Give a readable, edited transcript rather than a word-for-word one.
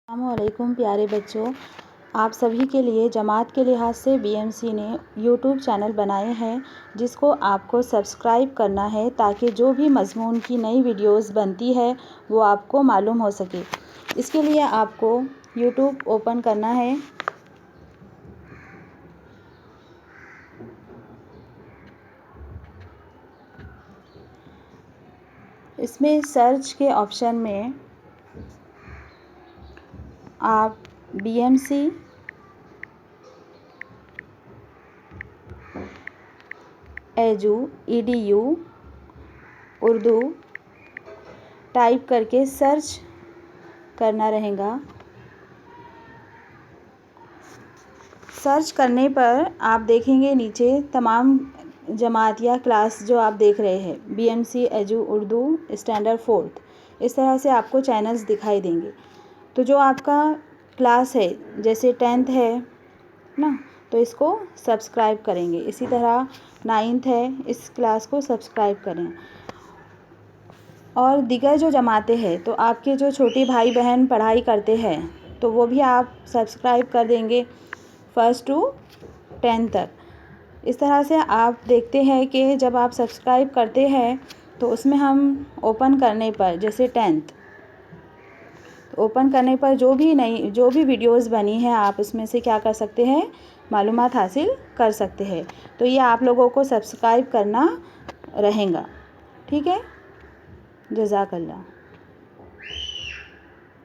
अस्सलामुअलैकुम प्यारे बच्चों, आप सभी के लिए जमात के लिहाज से बीएमसी ने यूट्यूब चैनल बनाए हैं जिसको आपको सब्सक्राइब करना है ताकि जो भी मज़मून की नई वीडियोस बनती है वो आपको मालूम हो सके। इसके लिए आपको यूट्यूब ओपन करना है। इसमें सर्च के ऑप्शन में आप BMC edu EDU Urdu type करके सर्च करना रहेगा। सर्च करने पर आप देखेंगे नीचे तमाम जमात या क्लास जो आप देख रहे हैं BMC edu Urdu standard 4th, इस तरह से आपको चैनल्स दिखाई देंगे। तो जो आपका क्लास है जैसे 10th है ना, तो इसको सब्सक्राइब करेंगे। इसी तरह 9th है, इस क्लास को सब्सक्राइब करें। और दीगर जो जमातें हैं तो आपके जो छोटे भाई बहन पढ़ाई करते हैं तो वो भी आप सब्सक्राइब कर देंगे 1st to 10th तक। इस तरह से आप देखते हैं कि जब आप सब्सक्राइब करते हैं तो उसमें हम ओपन करने पर जैसे 10th ओपन करने पर जो भी वीडियोस बनी है आप उसमें से क्या कर सकते हैं, मालूमात हासिल कर सकते हैं। तो ये आप लोगों को सब्सक्राइब करना रहेगा। ठीक है, जज़ाकल्लाह।